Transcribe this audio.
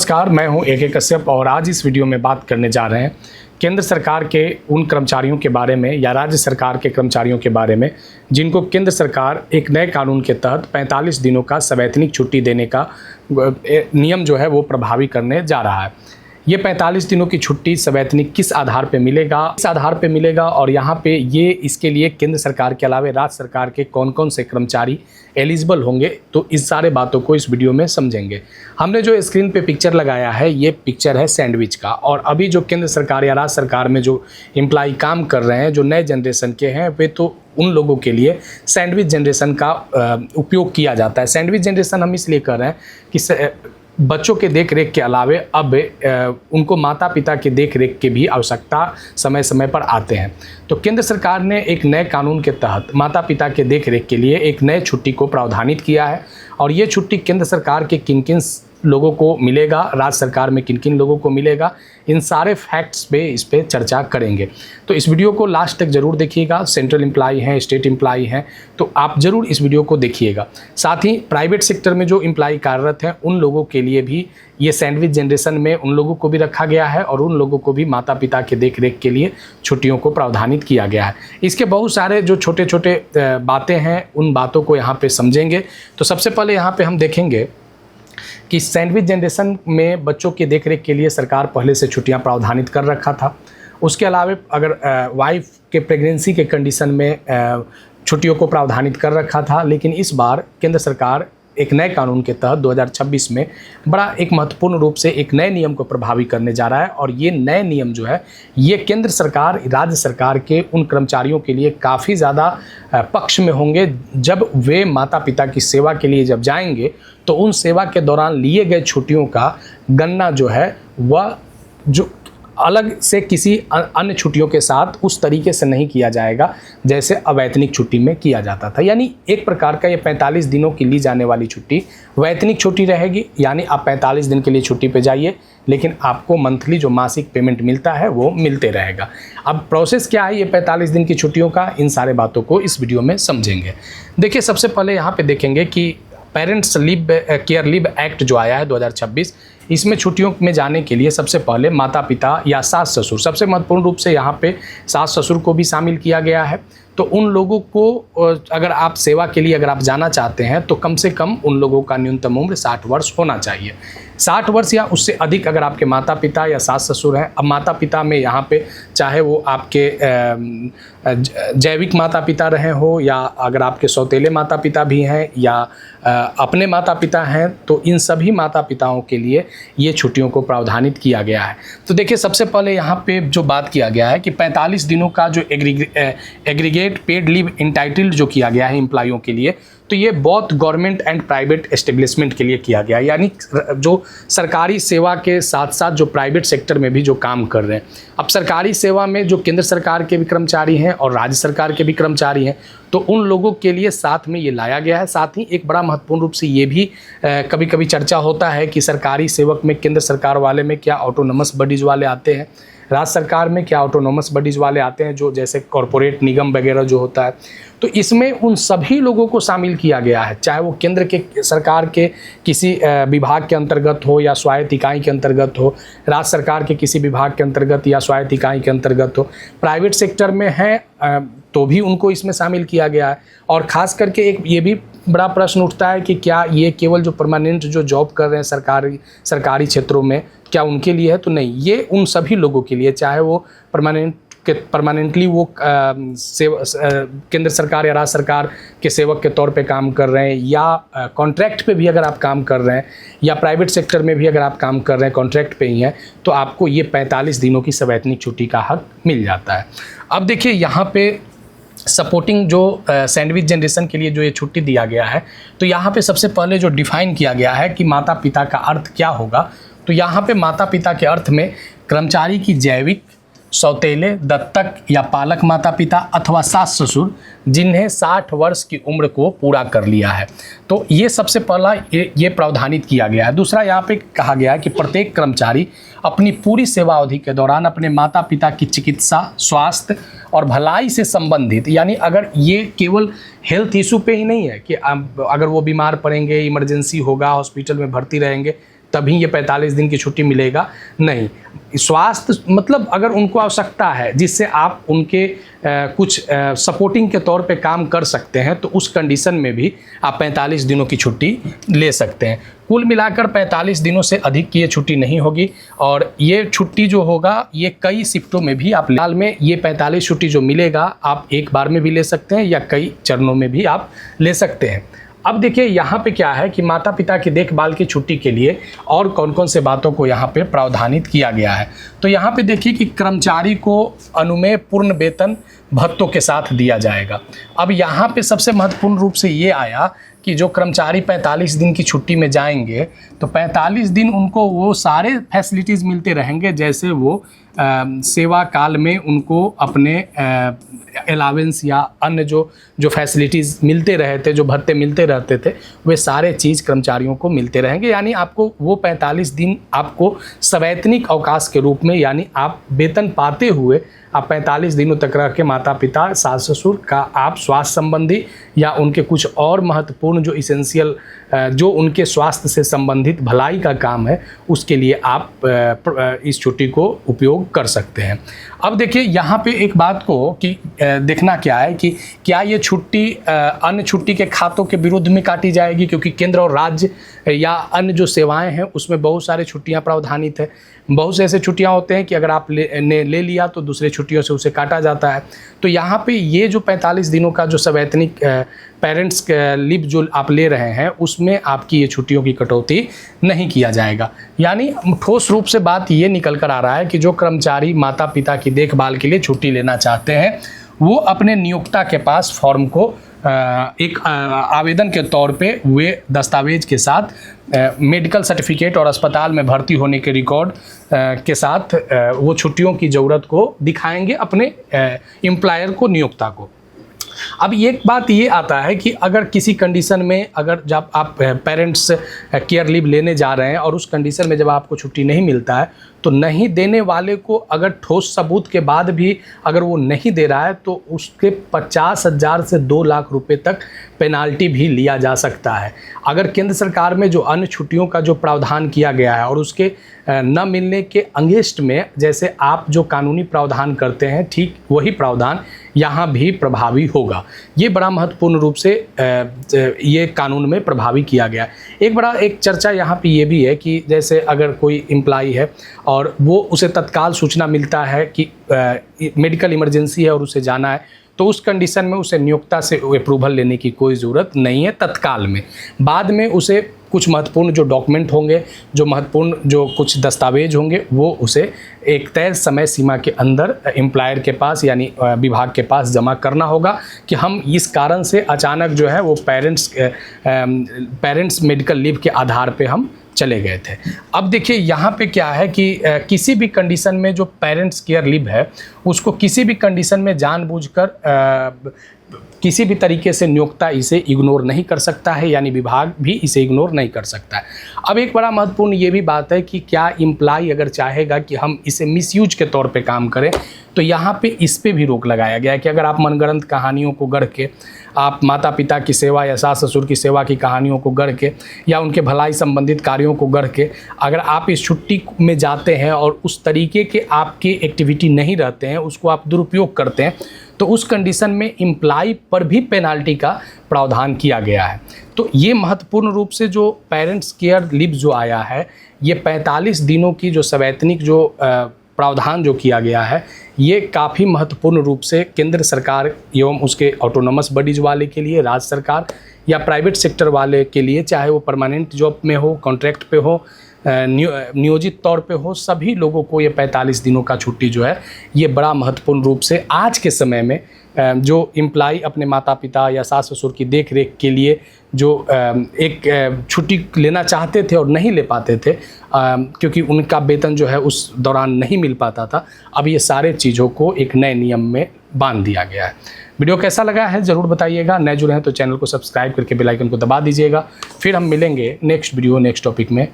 नमस्कार, मैं हूं AK कश्यप और आज इस वीडियो में बात करने जा रहे हैं केंद्र सरकार के उन कर्मचारियों के बारे में या राज्य सरकार के कर्मचारियों के बारे में जिनको केंद्र सरकार एक नए कानून के तहत 45 दिनों का सवैतनिक छुट्टी देने का नियम जो है वो प्रभावी करने जा रहा है। ये 45 दिनों की छुट्टी सवैतनिक किस आधार पे मिलेगा और यहाँ पे ये इसके लिए केंद्र सरकार के अलावा राज्य सरकार के कौन कौन से कर्मचारी एलिजिबल होंगे, तो इस सारे बातों को इस वीडियो में समझेंगे। हमने जो स्क्रीन पे पिक्चर लगाया है ये पिक्चर है सैंडविच का, और अभी जो केंद्र सरकार या राज्य सरकार में जो एम्प्लॉय काम कर रहे हैं जो नए जनरेशन के हैं वे तो उन लोगों के लिए सैंडविच जनरेशन का उपयोग किया जाता है। सैंडविच जनरेशन हम इसलिए कर रहे हैं कि बच्चों के देख रेख के अलावे अब उनको माता पिता के देख रेख की भी आवश्यकता समय समय पर आते हैं। तो केंद्र सरकार ने एक नए कानून के तहत माता पिता के देख रेख के लिए एक नए छुट्टी को प्रावधानित किया है, और ये छुट्टी केंद्र सरकार के किन किन लोगों को मिलेगा, राज्य सरकार में किन किन लोगों को मिलेगा, इन सारे फैक्ट्स पे इस पे चर्चा करेंगे। तो इस वीडियो को लास्ट तक ज़रूर देखिएगा। सेंट्रल एम्प्लॉय हैं, स्टेट एम्प्लॉय हैं, तो आप ज़रूर इस वीडियो को देखिएगा। साथ ही प्राइवेट सेक्टर में जो एम्प्लॉय कार्यरत हैं उन लोगों के लिए भी ये सैंडविच जनरेशन में उन लोगों को भी रखा गया है और उन लोगों को भी माता पिता के देख रेख के लिए छुट्टियों को प्रावधानित किया गया है। इसके बहुत सारे जो छोटे छोटे बातें हैं उन बातों को यहाँ पे समझेंगे। तो सबसे पहले यहाँ पे हम देखेंगे कि सैंडविच जनरेशन में बच्चों के देखरेख के लिए सरकार पहले से छुट्टियां प्रावधानित कर रखा था। उसके अलावा अगर वाइफ के प्रेगनेंसी के कंडीशन में छुट्टियों को प्रावधानित कर रखा था, लेकिन इस बार केंद्र सरकार एक नए कानून के तहत 2026 में बड़ा एक महत्वपूर्ण रूप से एक नए नियम को प्रभावी करने जा रहा है। और ये नए नियम जो है ये केंद्र सरकार राज्य सरकार के उन कर्मचारियों के लिए काफ़ी ज़्यादा पक्ष में होंगे। जब वे माता पिता की सेवा के लिए जब जाएंगे तो उन सेवा के दौरान लिए गए छुट्टियों का गणना जो है वह जो अलग से किसी अन्य छुट्टियों के साथ उस तरीके से नहीं किया जाएगा जैसे अवैतनिक छुट्टी में किया जाता था। यानी एक प्रकार का ये 45 दिनों की ली जाने वाली छुट्टी वैतनिक छुट्टी रहेगी। यानी आप 45 दिन के लिए छुट्टी पे जाइए, लेकिन आपको मंथली जो मासिक पेमेंट मिलता है वो मिलते रहेगा। अब प्रोसेस क्या है ये 45 दिन की छुट्टियों का, इन सारे बातों को इस वीडियो में समझेंगे। देखिए, सबसे पहले यहाँ पे देखेंगे कि parents leave care leave act जो आया है 2026, इसमें छुट्टियों में जाने के लिए सबसे पहले माता पिता या सास ससुर, सबसे महत्वपूर्ण रूप से यहाँ पे सास ससुर को भी शामिल किया गया है। तो उन लोगों को अगर आप सेवा के लिए अगर आप जाना चाहते हैं तो कम से कम उन लोगों का न्यूनतम उम्र 60 वर्ष होना चाहिए। 60 वर्ष या उससे अधिक अगर आपके माता पिता या सास ससुर हैं। अब माता पिता में यहाँ पे चाहे वो आपके जैविक माता पिता रहे हो या अगर आपके सौतेले माता पिता भी हैं या अपने माता पिता हैं, तो इन सभी माता पिताओं के लिए ये छुट्टियों को प्रावधानित किया गया है। तो देखिए, सबसे पहले यहाँ पे जो बात किया गया है कि 45 दिनों का जो एग्रीगेट पेड लीव इंटाइटल्ड जो किया गया है एम्प्लॉयों के लिए, तो ये both government and private establishment के लिए किया गया। यानी जो सरकारी सेवा के साथ साथ जो प्राइवेट सेक्टर में भी जो काम कर रहे हैं। अब सरकारी सेवा में जो केंद्र सरकार के भी कर्मचारी हैं और राज्य सरकार के भी कर्मचारी हैं, तो उन लोगों के लिए साथ में ये लाया गया है। साथ ही एक बड़ा महत्वपूर्ण रूप से ये भी कभी कभी चर्चा होता है कि सरकारी सेवक में केंद्र सरकार वाले में क्या ऑटोनोमस बॉडीज़ वाले आते हैं, राज्य सरकार में क्या ऑटोनोमस बॉडीज़ वाले आते हैं, जो जैसे कॉरपोरेट निगम वगैरह जो होता है। तो इसमें उन सभी लोगों को शामिल किया गया है, चाहे वो केंद्र के सरकार के किसी विभाग के अंतर्गत हो या स्वायत्त इकाई के अंतर्गत हो, राज्य सरकार के किसी विभाग के अंतर्गत या स्वायत्त इकाई के अंतर्गत हो, प्राइवेट सेक्टर में हैं तो भी उनको इसमें शामिल किया गया है। और ख़ास करके एक ये भी बड़ा प्रश्न उठता है कि क्या ये केवल जो परमानेंट जो जॉब कर रहे हैं सरकारी क्षेत्रों में क्या उनके लिए है, तो नहीं, ये उन सभी लोगों के लिए, चाहे वो परमानेंटली वो केंद्र सरकार या राज्य सरकार के सेवक के तौर पे काम कर रहे हैं या कॉन्ट्रैक्ट पे भी अगर आप काम कर रहे हैं या प्राइवेट सेक्टर में भी अगर आप काम कर रहे हैं कॉन्ट्रैक्ट पे ही हैं, तो आपको ये 45 दिनों की सवैतनिक छुट्टी का हक मिल जाता है। अब देखिए, यहाँ पे सपोर्टिंग जो सैंडविच जनरेशन के लिए जो ये छुट्टी दिया गया है, तो यहाँ पे सबसे पहले जो डिफाइन किया गया है कि माता पिता का अर्थ क्या होगा। तो यहाँ पे माता पिता के अर्थ में कर्मचारी की जैविक, सौतेले, दत्तक या पालक माता पिता अथवा सास ससुर जिन्हें 60 वर्ष की उम्र को पूरा कर लिया है, तो ये सबसे पहला ये प्रावधानित किया गया है। दूसरा यहाँ पे कहा गया है कि प्रत्येक कर्मचारी अपनी पूरी सेवा अवधि के दौरान अपने माता पिता की चिकित्सा, स्वास्थ्य और भलाई से संबंधित, यानी अगर ये केवल हेल्थ इशू पे ही नहीं है कि अगर वो बीमार पड़ेंगे, इमरजेंसी होगा, हॉस्पिटल में भर्ती रहेंगे, तभी ये 45 दिन की छुट्टी मिलेगा, नहीं। स्वास्थ्य मतलब अगर उनको आवश्यकता है जिससे आप उनके कुछ सपोर्टिंग के तौर पे काम कर सकते हैं, तो उस कंडीशन में भी आप 45 दिनों की छुट्टी ले सकते हैं। कुल मिलाकर 45 दिनों से अधिक की ये छुट्टी नहीं होगी, और ये छुट्टी जो होगा ये कई शिफ्टों में भी आप साल में ये 45 छुट्टी जो मिलेगा आप एक बार में भी ले सकते हैं या कई चरणों में भी आप ले सकते हैं। अब देखिए यहाँ पे क्या है कि माता पिता की देखभाल की छुट्टी के लिए और कौन कौन से बातों को यहाँ पे प्रावधानित किया गया है। तो यहाँ पे देखिए कि कर्मचारी को अनुमेय पूर्ण वेतन भत्तों के साथ दिया जाएगा। अब यहाँ पे सबसे महत्वपूर्ण रूप से ये आया कि जो कर्मचारी 45 दिन की छुट्टी में जाएंगे तो 45 दिन उनको वो सारे फैसिलिटीज़ मिलते रहेंगे, जैसे वो सेवा काल में उनको अपने अलावेंस या अन्य जो फैसिलिटीज़ मिलते रहे थे, जो भत्ते मिलते रहते थे, वे सारे चीज़ कर्मचारियों को मिलते रहेंगे। यानी आपको वो 45 दिन आपको सवैतनिक अवकाश के रूप में, यानी आप वेतन पाते हुए आप 45 दिनों तक रह के माता पिता सास ससुर का आप स्वास्थ्य संबंधी या उनके कुछ और महत्वपूर्ण जो इसेंशियल जो उनके स्वास्थ्य से संबंधित भलाई का काम है उसके लिए आप इस छुट्टी को उपयोग कर सकते हैं। अब देखिए यहाँ पे एक बात को कि देखना क्या है कि क्या ये छुट्टी अन्य छुट्टी के खातों के विरुद्ध में काटी जाएगी, क्योंकि केंद्र और राज्य या अन्य जो सेवाएं हैं उसमें बहुत सारे छुट्टियां प्रावधानित है। बहुत से ऐसे छुट्टियां होते हैं कि अगर आप ले लिया तो दूसरे छुट्टियों से उसे काटा जाता है। तो यहाँ पे ये जो 45 दिनों का जो सवैतनिक पेरेंट्स लीव जो आप ले रहे हैं उसमें आपकी ये छुट्टियों की कटौती नहीं किया जाएगा। यानी ठोस रूप से बात ये निकल कर आ रहा है कि जो कर्मचारी माता पिता की देखभाल के लिए छुट्टी लेना चाहते हैं वो अपने नियोक्ता के पास फॉर्म को एक आवेदन के तौर पे वे दस्तावेज के साथ मेडिकल सर्टिफिकेट और अस्पताल में भर्ती होने के रिकॉर्ड के साथ वो छुट्टियों की ज़रूरत को दिखाएंगे अपने एम्प्लॉयर को, नियोक्ता को। अब एक बात ये आता है कि अगर किसी कंडीशन में अगर जब आप पेरेंट्स केयर लीव लेने जा रहे हैं और उस कंडीशन में जब आपको छुट्टी नहीं मिलता है तो नहीं देने वाले को अगर ठोस सबूत के बाद भी अगर वो नहीं दे रहा है तो उसके 50,000 से 2 लाख रुपए तक पेनाल्टी भी लिया जा सकता है। अगर केंद्र सरकार में जो अन्य छुट्टियों का जो प्रावधान किया गया है और उसके न मिलने के अगेंस्ट में जैसे आप जो कानूनी प्रावधान करते हैं ठीक वही प्रावधान यहाँ भी प्रभावी होगा। ये बड़ा महत्वपूर्ण रूप से ये कानून में प्रभावी किया गया है। एक चर्चा यहाँ पे ये भी है कि जैसे अगर कोई एम्प्लॉई है और वो उसे तत्काल सूचना मिलता है कि मेडिकल इमरजेंसी है और उसे जाना है, तो उस कंडीशन में उसे नियोक्ता से अप्रूवल लेने की कोई ज़रूरत नहीं है तत्काल में। बाद में उसे कुछ महत्वपूर्ण जो डॉक्यूमेंट होंगे, जो महत्वपूर्ण जो कुछ दस्तावेज होंगे, वो उसे एक तय समय सीमा के अंदर एम्प्लॉयर के पास यानी विभाग के पास जमा करना होगा कि हम इस कारण से अचानक जो है वो पेरेंट्स मेडिकल लीव के आधार पे हम चले गए थे। अब देखिए यहाँ पे क्या है कि किसी भी कंडीशन में जो पेरेंट्स केयर लीव है उसको किसी भी कंडीशन में जानबूझकर किसी भी तरीके से नियोक्ता इसे इग्नोर नहीं कर सकता है, यानी विभाग भी इसे इग्नोर नहीं कर सकता है। अब एक बड़ा महत्वपूर्ण ये भी बात है कि क्या एम्प्लॉय अगर चाहेगा कि हम इसे मिसयूज के तौर पे काम करें तो यहाँ पे इस पे भी रोक लगाया गया है कि अगर आप मनगढ़ंत कहानियों को गढ़ के आप माता पिता की सेवा या सास ससुर की सेवा की कहानियों को गढ़ के या उनके भलाई संबंधित कार्यों को गढ़ के अगर आप इस छुट्टी में जाते हैं और उस तरीके के आपके एक्टिविटी नहीं रहते हैं, उसको आप दुरुपयोग करते हैं, तो उस कंडीशन में एम्प्लॉय पर भी पेनाल्टी का प्रावधान किया गया है। तो ये महत्वपूर्ण रूप से जो पेरेंट्स केयर लीव जो आया है, ये 45 दिनों की जो सवैतनिक जो प्रावधान जो किया गया है, ये काफ़ी महत्वपूर्ण रूप से केंद्र सरकार एवं उसके ऑटोनोमस बॉडीज वाले के लिए, राज्य सरकार या प्राइवेट सेक्टर वाले के लिए, चाहे वो परमानेंट जॉब में हो, कॉन्ट्रैक्ट पे हो, नियोजित तौर पे हो, सभी लोगों को ये 45 दिनों का छुट्टी जो है ये बड़ा महत्वपूर्ण रूप से आज के समय में जो एम्प्लॉय अपने माता पिता या सास ससुर की देख रेख के लिए जो एक छुट्टी लेना चाहते थे और नहीं ले पाते थे क्योंकि उनका वेतन जो है उस दौरान नहीं मिल पाता था, अब ये सारे चीज़ों को एक नए नियम में बांध दिया गया है। वीडियो कैसा लगा है ज़रूर बताइएगा। नए जुड़े हैं तो चैनल को सब्सक्राइब करके बेल आइकन को दबा दीजिएगा। फिर हम मिलेंगे नेक्स्ट वीडियो नेक्स्ट टॉपिक में।